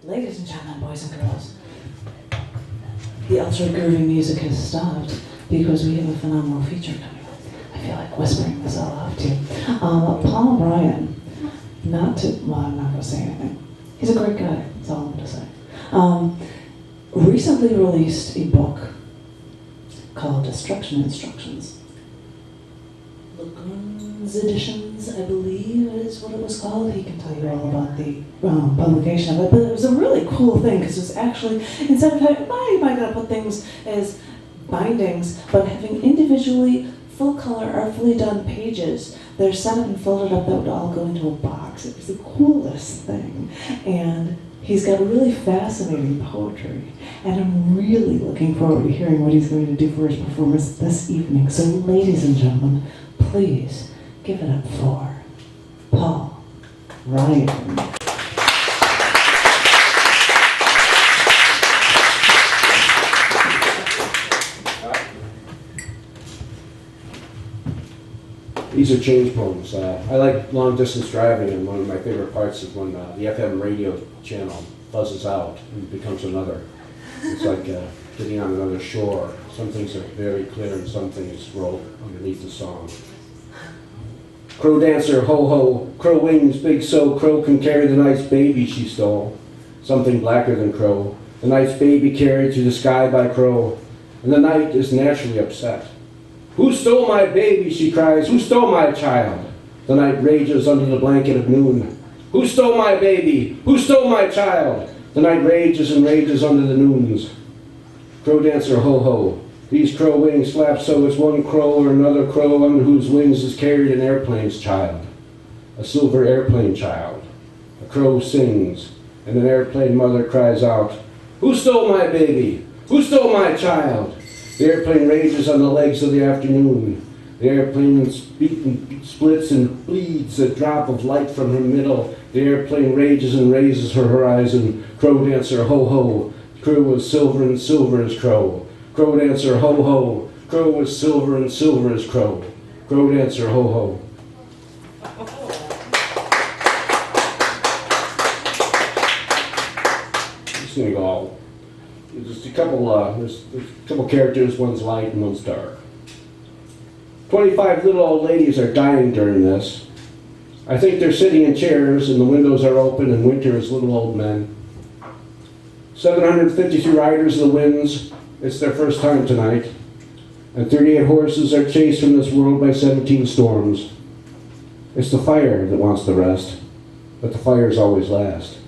Ladies and gentlemen, boys and girls, the ultra groovy music has stopped because we have a phenomenal feature coming up. I feel like whispering this all out to you. Paul Bryan, I'm not going to say anything. He's a great guy, that's all I'm going to say. Recently released a book called Destruction Instructions. Lagoons Editions, I believe is what it was called. He can tell you all about the publication of it, but it was a really cool thing because it was actually, instead of having, why am I going to put things as bindings, but having individually full color, artfully done pages that are set up and folded up that would all go into a box. It was the coolest thing. And he's got really fascinating poetry, and I'm really looking forward to hearing what he's going to do for his performance this evening. So, ladies and gentlemen, please give it up for Paul Ryan. These are change poems. I like long distance driving, and one of my favorite parts is when the FM radio channel buzzes out and becomes another. It's like getting on another shore. Some things are very clear and some things roll underneath the song. Crow dancer, ho ho, crow wings, big so, crow can carry the night's baby she stole. Something blacker than crow, the night's baby carried through the sky by crow, and the night is naturally upset. Who stole my baby, she cries, who stole my child? The night rages under the blanket of noon. Who stole my baby, who stole my child? The night rages and rages under the noons. Crow dancer, ho ho, these crow wings flap so it's one crow or another crow under whose wings is carried an airplane's child. A silver airplane child. A crow sings, and an airplane mother cries out, who stole my baby, who stole my child? The airplane rages on the legs of the afternoon. The airplane splits and bleeds a drop of light from her middle. The airplane rages and raises her horizon. Crow dancer, ho ho, crow is silver and silver is crow. Crow dancer, ho ho, crow is silver and silver is crow. Crow dancer, ho ho. Just gonna go all. Just a couple, there's a couple characters, one's light and one's dark. 25 little old ladies are dying during this. I think they're sitting in chairs and the windows are open and winter is little old men. 752 riders of the winds, it's their first time tonight. And 38 horses are chased from this world by 17 storms. It's the fire that wants the rest, but the fires always last.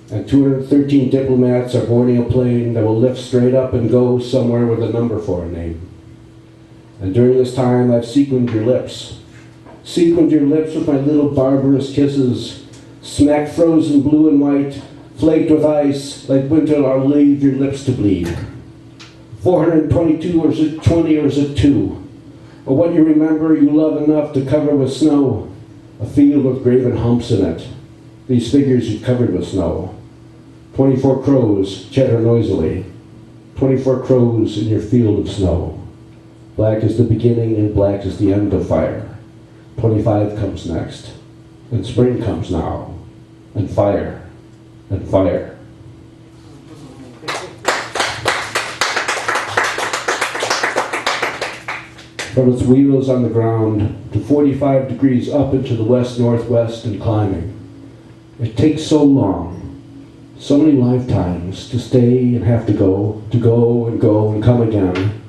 And 213 diplomats are boarding a plane that will lift straight up and go somewhere with a number for a name. And during this time, I've sequined your lips. Sequined your lips with my little barbarous kisses. Smacked frozen blue and white, flaked with ice, like winter I'll leave your lips to bleed. 422, or is it 20, or is it 2? Or what you remember you love enough to cover with snow. A field with graven humps in it. These figures you covered with snow. 24 crows chatter noisily. 24 crows in your field of snow. Black is the beginning and black is the end of fire. 25 comes next. And spring comes now. And fire. And fire. From its wheels on the ground to 45 degrees up into the west-northwest and climbing. It takes so long, so many lifetimes to stay and have to go and go and come again,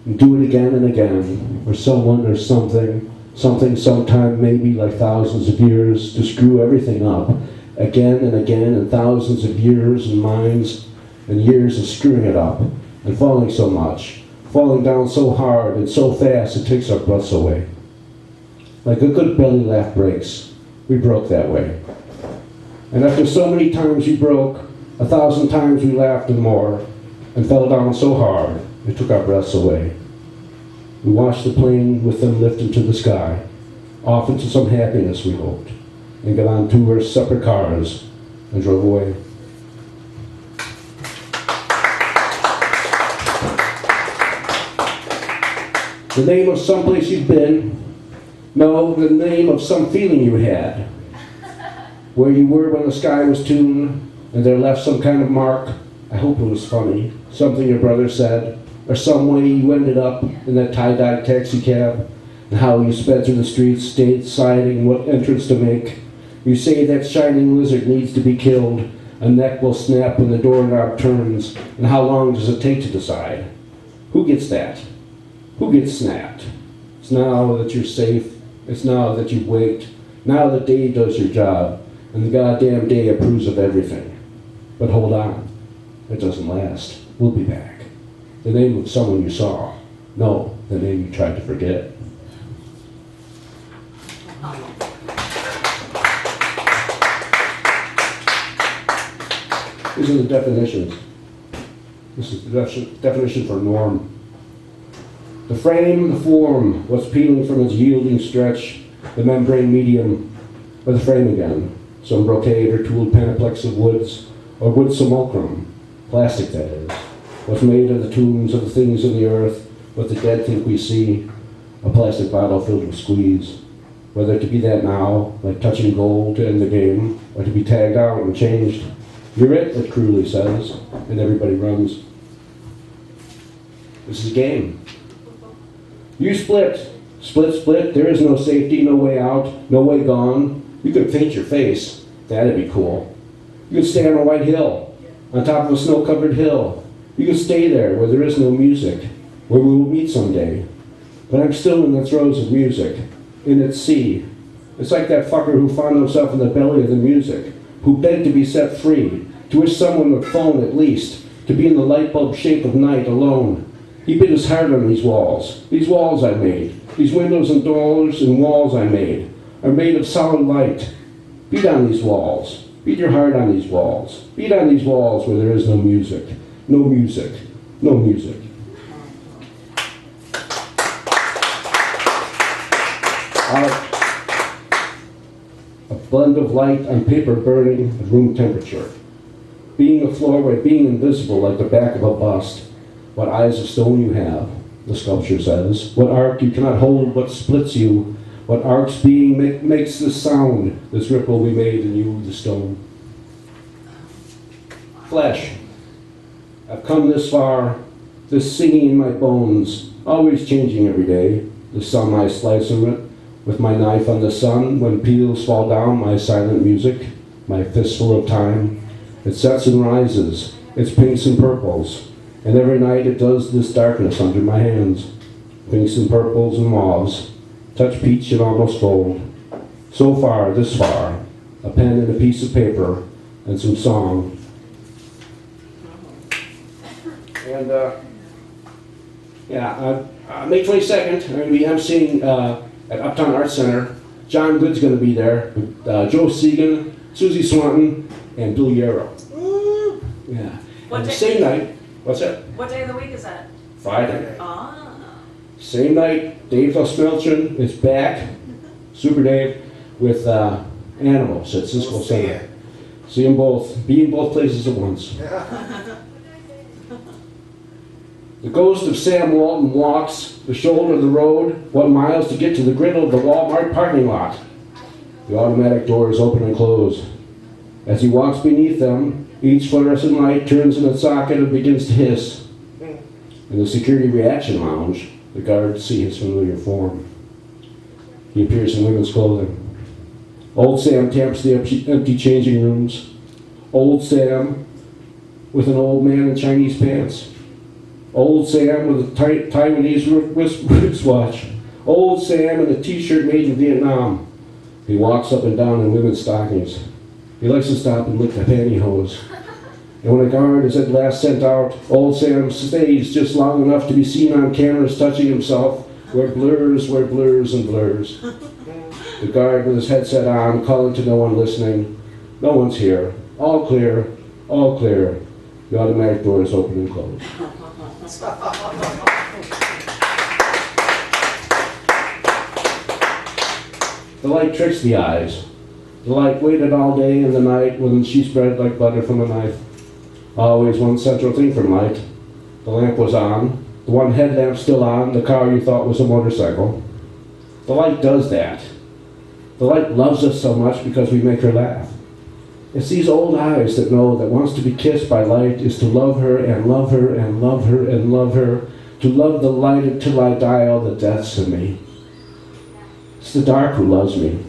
and do it again and again, or someone or something, sometime, maybe like thousands of years, to screw everything up, again and again, and thousands of years and minds and years of screwing it up, and falling so much, falling down so hard and so fast it takes our breaths away. Like a good belly laugh breaks, we broke that way. And after so many times we broke, 1,000 times we laughed and more, and fell down so hard, it took our breaths away. We watched the plane with them lift into the sky, off into some happiness we hoped, and got on two separate cars and drove away. The name of some place you've been, no, the name of some feeling you had. Where you were when the sky was tuned and there left some kind of mark. I hope it was funny, something your brother said, or some way you ended up in that tie-dye taxi cab, and how you sped through the streets, deciding what entrance to make. You say that shining lizard needs to be killed, a neck will snap when the doorknob turns, and how long does it take to decide? Who gets that? Who gets snapped? It's now that you're safe, it's now that you wait, now the day does your job, and the goddamn day approves of everything. But hold on, it doesn't last. We'll be back. The name of someone you saw. No, the name you tried to forget. These are the definitions. This is the definition for norm. The frame, the form, what's peeling from its yielding stretch, the membrane medium, or the frame again, some brocade or tooled panoplex of woods, or wood simulacrum, plastic that is, what's made of the tombs of the things in the earth, what the dead think we see, a plastic bottle filled with squeeze, whether to be that now, like touching gold to end the game, or to be tagged out and changed. You're it cruelly says, and everybody runs. This is a game. You split. Split. There is no safety, no way out, no way gone. You could paint your face. That'd be cool. You could stay on a white hill, on top of a snow-covered hill. You could stay there where there is no music, where we will meet someday. But I'm still in the throes of music, in its sea. It's like that fucker who found himself in the belly of the music, who begged to be set free, to wish someone would phone at least, to be in the light bulb shape of night alone. He bit his heart on these walls I made, these windows and doors and walls I made, are made of solid light. Beat on these walls, beat your heart on these walls, beat on these walls where there is no music, no music, no music. A blend of light on paper burning at room temperature. Being the floorway, being invisible like the back of a bust. What eyes of stone you have, the sculpture says. What arc you cannot hold, what splits you. What arc's being makes this sound, this ripple we made in you, the stone. Flesh. I've come this far, this singing in my bones, always changing every day. The sun I slice of it, with my knife on the sun, when peels fall down, my silent music, my fistful of time. It sets and rises, its pinks and purples, and every night it does this darkness under my hands. Pinks and purples and mauves, touch peach and almost gold. So far, this far, a pen and a piece of paper, and some song. And May 22nd, I'm going to be emceeing at Uptown Arts Center. John Good's going to be there, with Joe Segan, Susie Swanton, and Bill Yarrow. Yeah. What And the day? same night, what's that? What day of the week is that? Friday. Ah. Same night, Dave Smelchin is back, Super Dave, with Animals at Cisco Center. See them both, be in both places at once. The ghost of Sam Walton walks the shoulder of the road, 1 mile to get to the griddle of the Walmart parking lot. The automatic doors open and close. As he walks beneath them, each fluorescent light turns in its socket and begins to hiss. In the security reaction lounge, the guards see his familiar form. He appears in women's clothing. Old Sam taps the empty changing rooms. Old Sam with an old man in Chinese pants. Old Sam with a Taiwanese wristwatch. Old Sam in a t-shirt made in Vietnam. He walks up and down in women's stockings. He likes to stop and lick the pantyhose. And when a guard is at last sent out, old Sam stays just long enough to be seen on cameras touching himself, where blurs, and blurs. The guard with his headset on, calling to no one listening. No one's here. All clear, all clear. The automatic doors open and close. The light tricks the eyes. The light waited all day and the night when she spread like butter from a knife. Always one central thing from light. The lamp was on, the one headlamp still on, the car you thought was a motorcycle. The light does that. The light loves us so much because we make her laugh. It's these old eyes that know that wants to be kissed by light is to love her and love her and love her and love her, to love the light until I die all the deaths in me. It's the dark who loves me.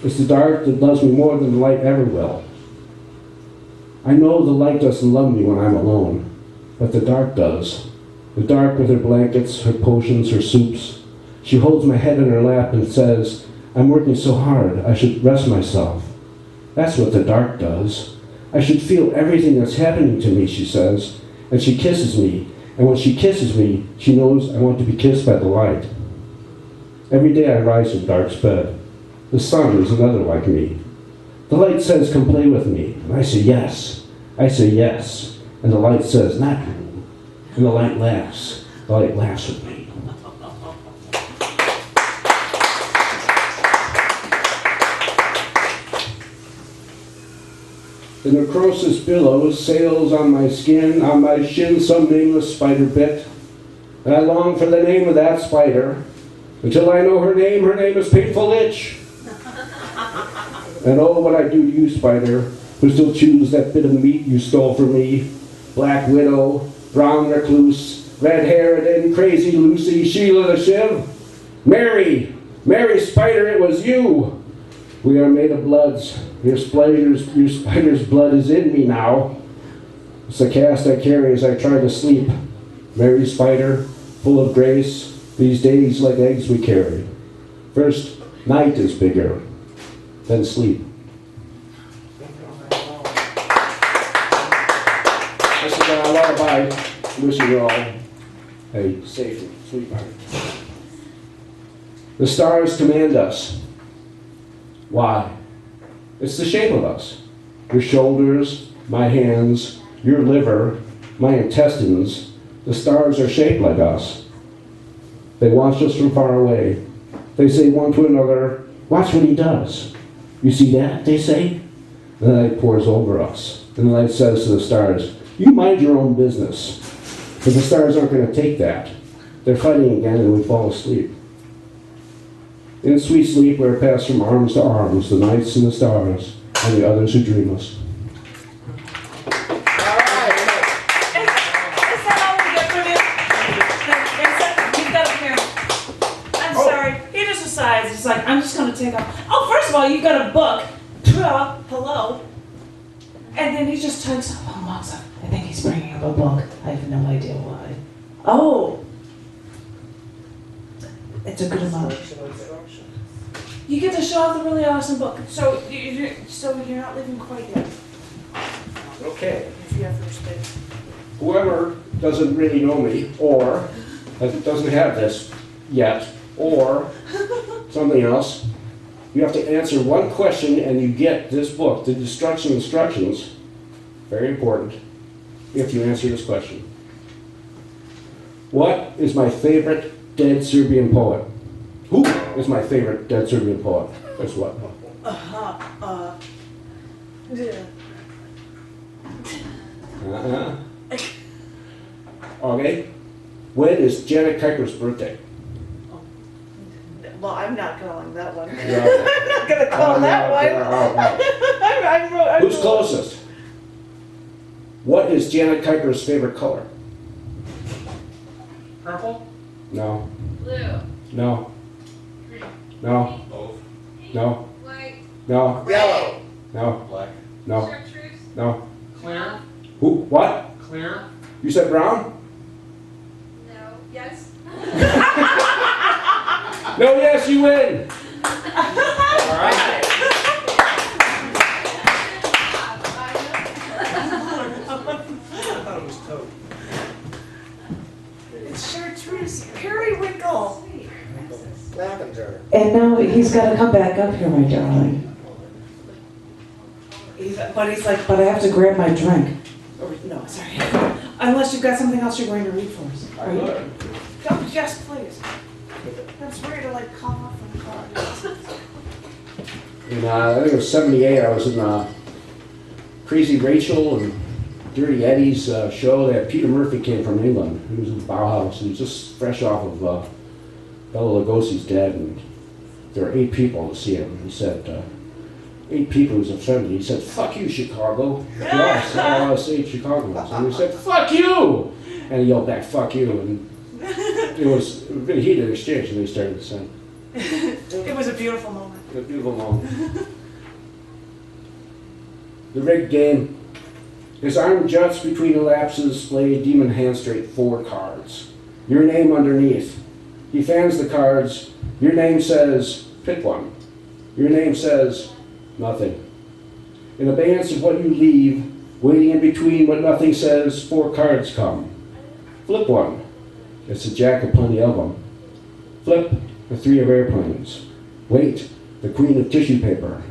It's the dark that loves me more than the light ever will. I know the light doesn't love me when I'm alone, but the dark does. The dark with her blankets, her potions, her soups. She holds my head in her lap and says, I'm working so hard, I should rest myself. That's what the dark does. I should feel everything that's happening to me, she says, and she kisses me. And when she kisses me, she knows I want to be kissed by the light. Every day I rise in dark's bed. The sun is another like me. The light says, come play with me. And I say yes. I say yes. And the light says, not you. And the light laughs. The light laughs with me. The necrosis billows sails on my skin, on my shin some nameless spider bit. And I long for the name of that spider. Until I know her name is Painful Itch. And oh, what I do to you, spider, who still chews that bit of meat you stole from me. Black widow, brown recluse, red-haired and crazy Lucy, Sheila the Shiv. Mary Spider, it was you. We are made of bloods. Your spider's blood is in me now. It's the cast I carry as I try to sleep. Mary Spider, full of grace, these days like eggs we carry. First, night is bigger, then sleep. This is a lullaby. Wishing you all a safe and sweet night. The stars command us. Why? It's the shape of us. Your shoulders, my hands, your liver, my intestines. The stars are shaped like us. They watch us from far away. They say one to another, watch what he does. You see that, they say? And the light pours over us. And the light says to the stars, you mind your own business. But the stars aren't going to take that. They're fighting again and we fall asleep. In sweet sleep, we're passed from arms to arms, the nights and the stars, and the others who dream us. It's like, I'm just going to take off. Oh, first of all, you got a book. Hello. And then he just takes off and walks up. I think he's bringing up a book. I have no idea why. Oh. It's a good amount. You get to show off the really awesome book. So you're not leaving quite yet. Okay. If you have first space. Whoever doesn't really know me, or doesn't have this yet, or something else, you have to answer one question and you get this book, the destruction instructions, very important, if you answer this question. What is my favorite dead Serbian poet? Who is my favorite dead Serbian poet? Guess what? Okay. When is Janet Kuiper's birthday? Well, I'm not calling that one. Yeah. I'm not going to call that one. Who's closest? What is Janet Kuiper's favorite color? Purple? No. Blue. No. Green. No. Both. No. White. No. Yellow. No. Black. No. Chartreuse. No. Clear. Who? What? Clear. You said brown? No. Yes. No, yes, you win. All right. I thought it was toad. It's chartreuse. Periwinkle. Lavender. And now he's got to come back up here, my darling. But he's like, but I have to grab my drink. No, sorry. Unless you've got something else you're going to read for us. I would. Oh, yes, please. That's weird to like cough off from the car. In, I think it was 78, I was in Crazy Rachel and Dirty Eddie's show. That Peter Murphy came from England. He was in Bauhaus. He was just fresh off of Bela Lugosi's dead, and there were 8 people to see him. He said, 8 people was offended. He said, "Fuck you, Chicago." To us, all us 8 Chicagoans. And we said, "Fuck you!" And he yelled back, "Fuck you." And it was a very heated exchange, and they started to sing. It was a beautiful moment. A beautiful moment. The rigged game. His arm juts between elapses, play demon hand straight 4 cards. Your name underneath. He fans the cards. Your name says, pick one. Your name says, nothing. In abeyance of what you leave, waiting in between what nothing says, 4 cards come. Flip one. It's a jack of plenty of them. Flip the 3 of airplanes. Wait, the queen of tissue paper.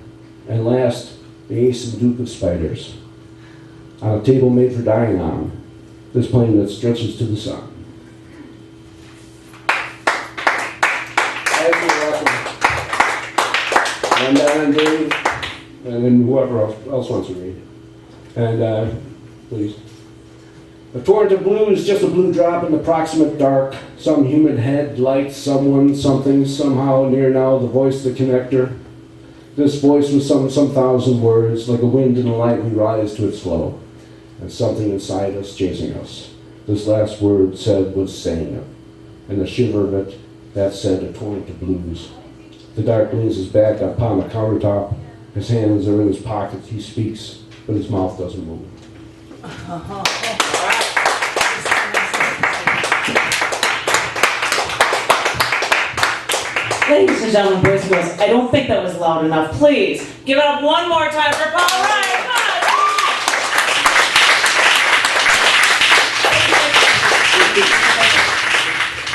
And last, the ace and duke of spiders. On a table made for dying on, this plane that stretches to the sun. You're welcome. And Dave, and then whoever else wants to read. And please. A torrent of blue is just a blue drop in the proximate dark. Some human head, light, someone, something, somehow, near now, the voice, the connector. This voice with some 1,000 words, like a wind in the light, we rise to its flow. And something inside us chasing us. This last word said was saying it. And the shiver of it, that said a torrent of blues. The dark leans his back upon the countertop. His hands are in his pockets. He speaks, but his mouth doesn't move. Ladies and gentlemen, boys and girls, I don't think that was loud enough. Please give it up one more time for Paul Ryan. Come on.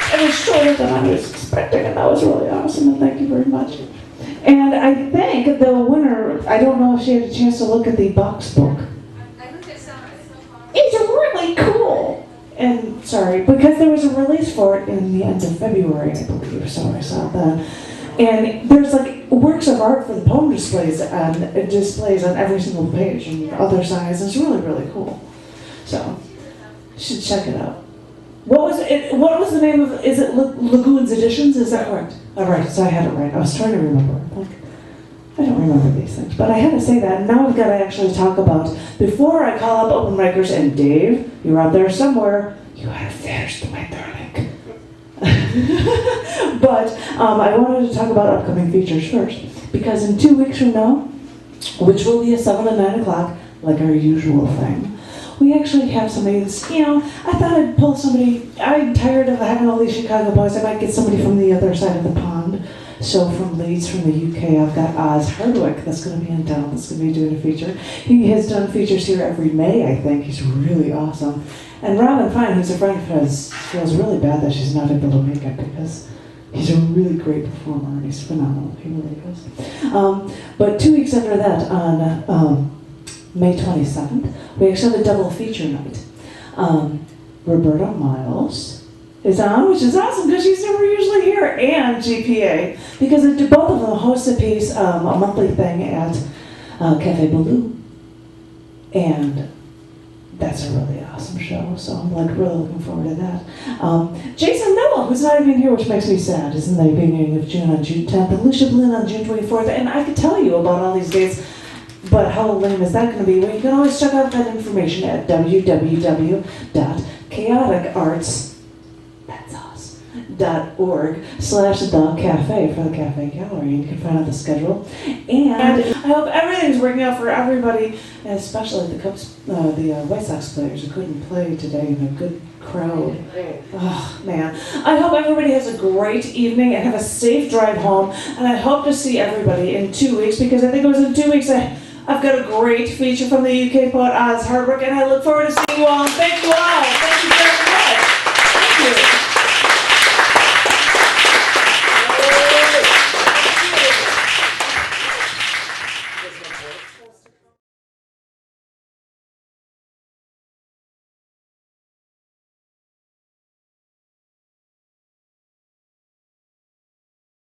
It was shorter than I was expecting, and that was really awesome, and thank you very much. And I think the winner, I don't know if she had a chance to look at the box book. I looked at some, It's really cool. And sorry, because there was a release for it in the end of February, I believe, so I saw that. And there's like works of art for the poem displays on every single page and other sides. It's really, really cool. So you should check it out. What was it? What was the name of? Is it Lagoon's Editions? Is that correct? All right, so I had it right. I was trying to remember. Like, I don't remember these things, but I had to say that. And now I've got to actually talk about, before I call up open micers, and Dave, you're out there somewhere, you have finished, my darling. But I wanted to talk about upcoming features first, because in 2 weeks from now, which will be at 7 and 9 o'clock, like our usual thing, we actually have somebody that's, I thought I'd pull somebody. I'm tired of having all these Chicago boys. I might get somebody from the other side of the pond. So from Leeds, from the UK, I've got Oz Hardwick that's going to be in town, that's going to be doing a feature. He has done features here every May, I think. He's really awesome. And Robin Fine, who's a friend of his, feels really bad that she's not able to make it because he's a really great performer and he's phenomenal. He really is. But 2 weeks after that, on May 27th, we actually have a double feature night. Roberta Miles is on, which is awesome because she's never usually here, and GPA, because both of them host a piece, a monthly thing at Cafe Baloo, and that's a really awesome show, so I'm really looking forward to that. Jason Noel, who's not even here, which makes me sad, is in the beginning of June on June 10th, and Lucia Blinn on June 24th, and I could tell you about all these dates, but how lame is that going to be? Well, you can always check out that information at www.chaoticarts.org/the cafe for the cafe gallery. You can find out the schedule. And I hope everything's working out for everybody, especially the Cubs, the White Sox players who couldn't play today in a good crowd. Oh, man. I hope everybody has a great evening and have a safe drive home. And I hope to see everybody in 2 weeks, because I think it was in 2 weeks I've got a great feature from the UK poet Oz Hardwick, and I look forward to seeing you all. And thank you all. Thank you very much. Thank you.